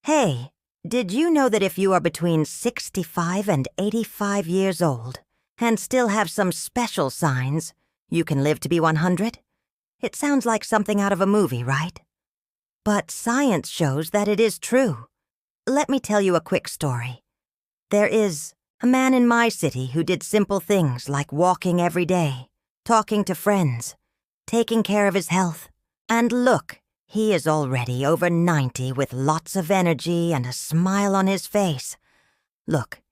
Hey, did you know that if you are between 65 and 85 years old and still have some special signs, you can live to be 100? It sounds like something out of a movie, right? But science shows that it is true. Let me tell you a quick story. There is a man in my city who did simple things like walking every day, talking to friends, taking care of his health. And look, he is already over 90 with lots of energy and a smile on his face. Look,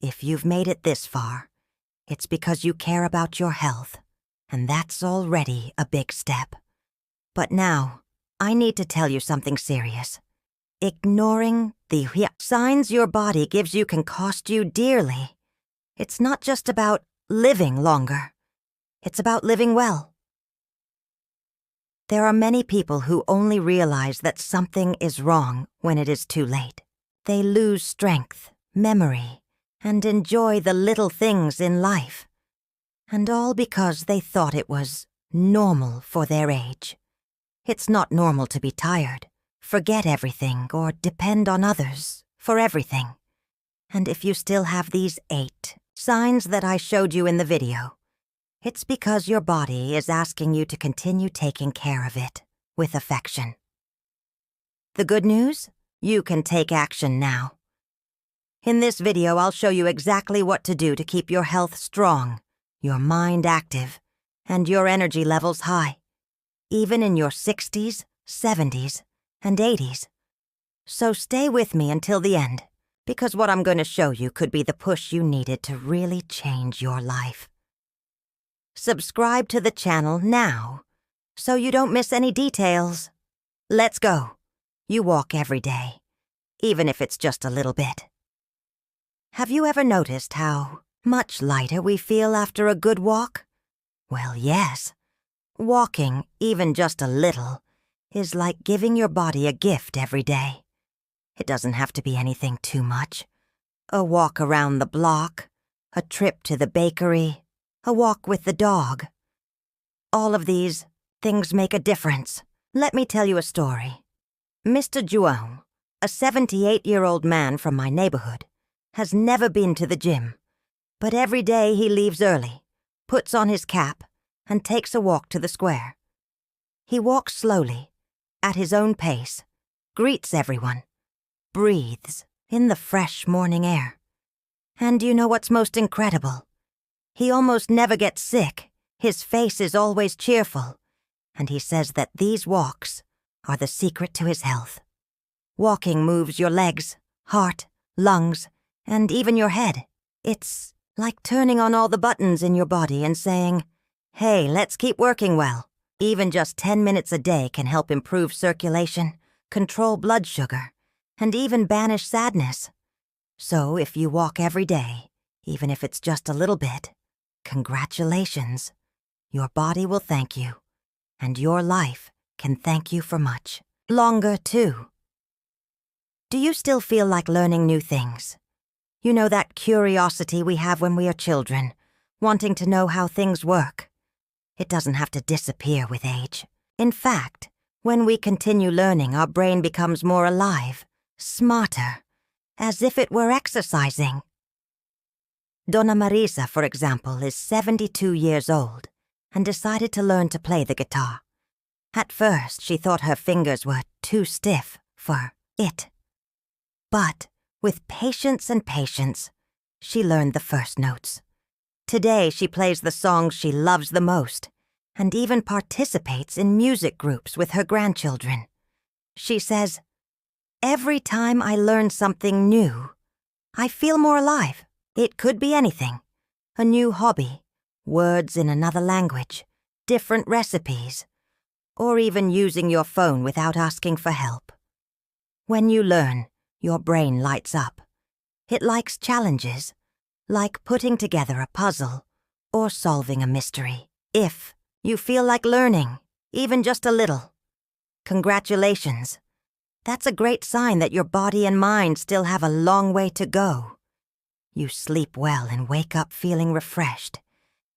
if you've made it this far, it's because you care about your health, and that's already a big step. But now, I need to tell you something serious. Ignoring the signs your body gives you can cost you dearly. It's not just about living longer. It's about living well. There are many people who only realize that something is wrong when it is too late. They lose strength, memory, and enjoy the little things in life. And all because they thought it was normal for their age. It's not normal to be tired, forget everything, or depend on others for everything. And if you still have these 8 signs that I showed you in the video, it's because your body is asking you to continue taking care of it with affection. The good news? You can take action now. In this video, I'll show you exactly what to do to keep your health strong, your mind active, and your energy levels high, even in your 60s, 70s, and 80s. So stay with me until the end, because what I'm going to show you could be the push you needed to really change your life. Subscribe to the channel now, so you don't miss any details. Let's go. You walk every day, even if it's just a little bit. Have you ever noticed how much lighter we feel after a good walk? Well, yes. Walking, even just a little, is like giving your body a gift every day. It doesn't have to be anything too much. A walk around the block, a trip to the bakery, a walk with the dog. All of these things make a difference. Let me tell you a story. Mr. João, a 78-year-old man from my neighborhood, has never been to the gym, but every day he leaves early, puts on his cap, and takes a walk to the square. He walks slowly, at his own pace, greets everyone, breathes in the fresh morning air. And you know what's most incredible? He almost never gets sick, his face is always cheerful, and he says that these walks are the secret to his health. Walking moves your legs, heart, lungs, and even your head. It's like turning on all the buttons in your body and saying, hey, let's keep working well. Even just 10 minutes a day can help improve circulation, control blood sugar, and even banish sadness. So if you walk every day, even if it's just a little bit, congratulations. Your body will thank you, and your life can thank you for much longer, too. Do you still feel like learning new things? You know that curiosity we have when we are children, wanting to know how things work. It doesn't have to disappear with age. In fact, when we continue learning, our brain becomes more alive, smarter, as if it were exercising. Dona Marisa, for example, is 72 years old and decided to learn to play the guitar. At first, she thought her fingers were too stiff for it. But with patience and patience, she learned the first notes. Today, she plays the songs she loves the most and even participates in music groups with her grandchildren. She says, "Every time I learn something new, I feel more alive. It could be anything. A new hobby, words in another language, different recipes, or even using your phone without asking for help. When you learn, your brain lights up. It likes challenges, like putting together a puzzle or solving a mystery. If you feel like learning, even just a little, congratulations. That's a great sign that your body and mind still have a long way to go. You sleep well and wake up feeling refreshed.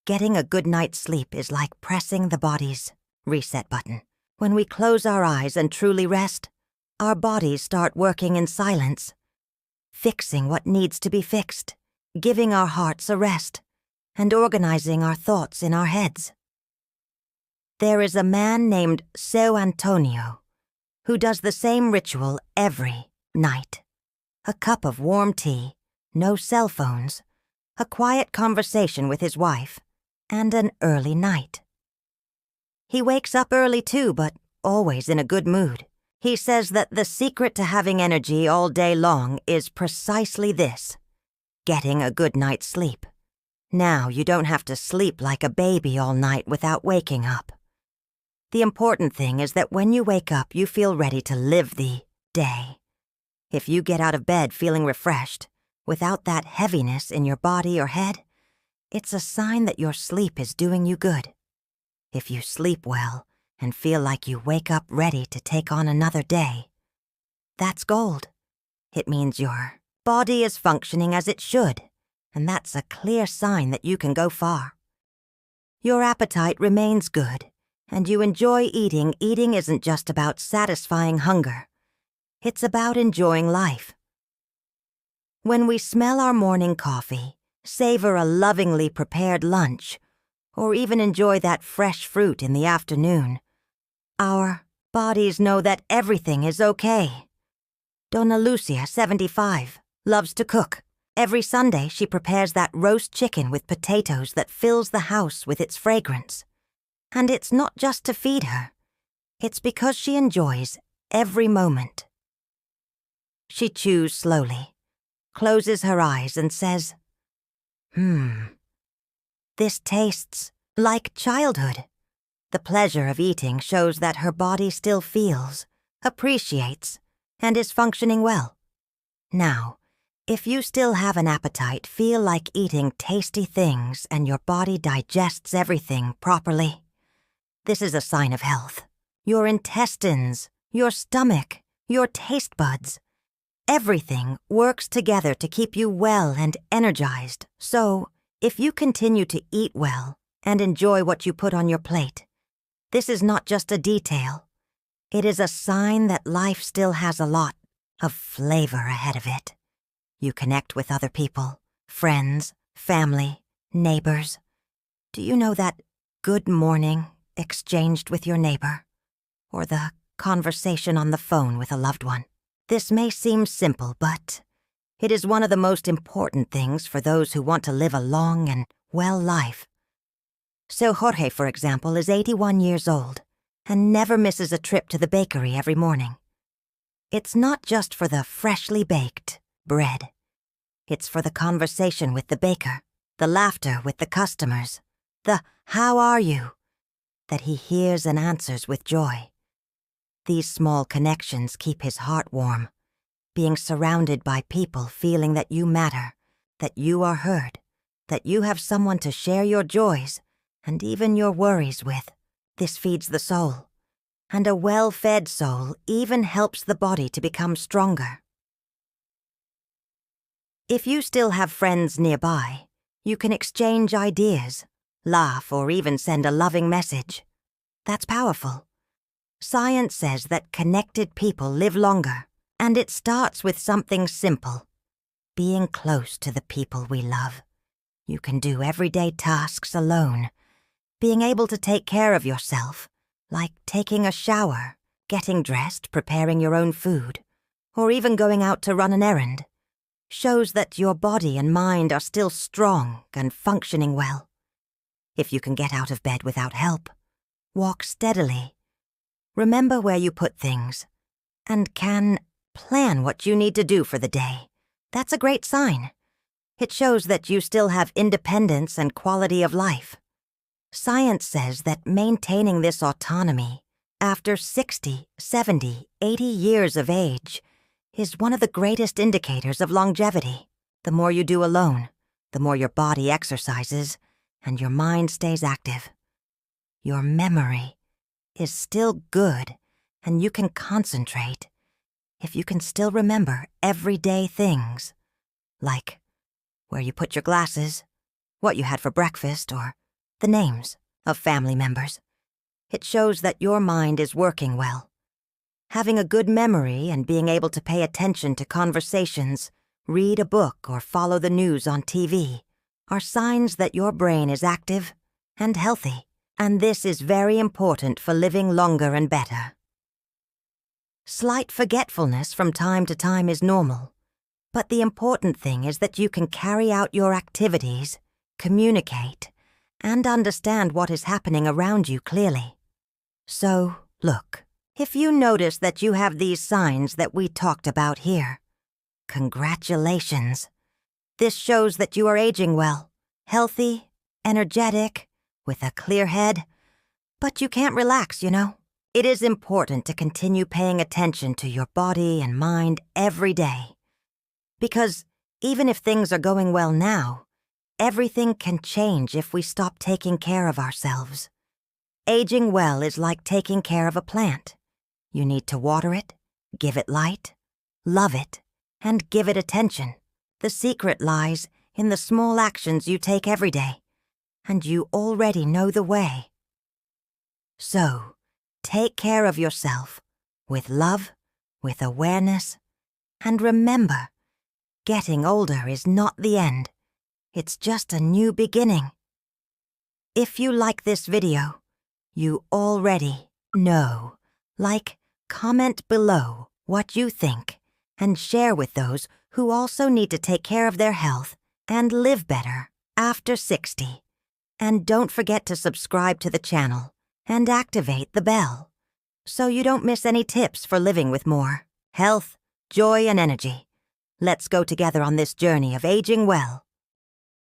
Getting a good night's sleep is like pressing the body's reset button. When we close our eyes and truly rest, our bodies start working in silence, fixing what needs to be fixed, giving our hearts a rest, and organizing our thoughts in our heads. There is a man named Seu Antonio who does the same ritual every night. A cup of warm tea, no cell phones, a quiet conversation with his wife, and an early night. He wakes up early too, but always in a good mood. He says that the secret to having energy all day long is precisely this: getting a good night's sleep. Now you don't have to sleep like a baby all night without waking up. The important thing is that when you wake up, you feel ready to live the day. If you get out of bed feeling refreshed, without that heaviness in your body or head, it's a sign that your sleep is doing you good. If you sleep well and feel like you wake up ready to take on another day, that's gold. It means your body is functioning as it should, and that's a clear sign that you can go far. Your appetite remains good, and you enjoy eating. Eating isn't just about satisfying hunger. It's about enjoying life. When we smell our morning coffee, savor a lovingly prepared lunch, or even enjoy that fresh fruit in the afternoon, our bodies know that everything is okay. Donna Lucia, 75, loves to cook. Every Sunday she prepares that roast chicken with potatoes that fills the house with its fragrance. And it's not just to feed her. It's because she enjoys every moment. She chews slowly, closes her eyes and says, This tastes like childhood. The pleasure of eating shows that her body still feels, appreciates, and is functioning well. Now, if you still have an appetite, feel like eating tasty things, and your body digests everything properly, this is a sign of health. Your intestines, your stomach, your taste buds, everything works together to keep you well and energized. So, if you continue to eat well and enjoy what you put on your plate, this is not just a detail. It is a sign that life still has a lot of flavor ahead of it. You connect with other people, friends, family, neighbors. Do you know that good morning exchanged with your neighbor, or the conversation on the phone with a loved one? This may seem simple, but it is one of the most important things for those who want to live a long and well life. So Jorge, for example, is 81 years old and never misses a trip to the bakery every morning. It's not just for the freshly baked bread. It's for the conversation with the baker, the laughter with the customers, the "how are you?" that he hears and answers with joy. These small connections keep his heart warm, being surrounded by people feeling that you matter, that you are heard, that you have someone to share your joys and even your worries with. This feeds the soul, and a well-fed soul even helps the body to become stronger. If you still have friends nearby, you can exchange ideas, laugh, or even send a loving message. That's powerful. Science says that connected people live longer, and it starts with something simple: being close to the people we love. You can do everyday tasks alone, being able to take care of yourself, like taking a shower, getting dressed, preparing your own food, or even going out to run an errand, shows that your body and mind are still strong and functioning well. If you can get out of bed without help, walk steadily, remember where you put things, and can plan what you need to do for the day, that's a great sign. It shows that you still have independence and quality of life. Science says that maintaining this autonomy after 60, 70, 80 years of age is one of the greatest indicators of longevity. The more you do alone, the more your body exercises and your mind stays active. Your memory is still good, and you can concentrate if you can still remember everyday things, like where you put your glasses, what you had for breakfast, or the names of family members. It shows that your mind is working well. Having a good memory and being able to pay attention to conversations, read a book, or follow the news on TV are signs that your brain is active and healthy, and this is very important for living longer and better. Slight forgetfulness from time to time is normal, but the important thing is that you can carry out your activities, communicate, and understand what is happening around you clearly. So, look, if you notice that you have these signs that we talked about here, congratulations. This shows that you are aging well, healthy, energetic, with a clear head. But you can't relax, you know. It is important to continue paying attention to your body and mind every day. Because even if things are going well now, everything can change if we stop taking care of ourselves. Aging well is like taking care of a plant. You need to water it, give it light, love it, and give it attention. The secret lies in the small actions you take every day, and you already know the way. So, take care of yourself with love, with awareness, and remember, getting older is not the end. It's just a new beginning. If you like this video, you already know. Comment below what you think, and share with those who also need to take care of their health and live better after 60. And don't forget to subscribe to the channel and activate the bell so you don't miss any tips for living with more health, joy, and energy. Let's go together on this journey of aging well.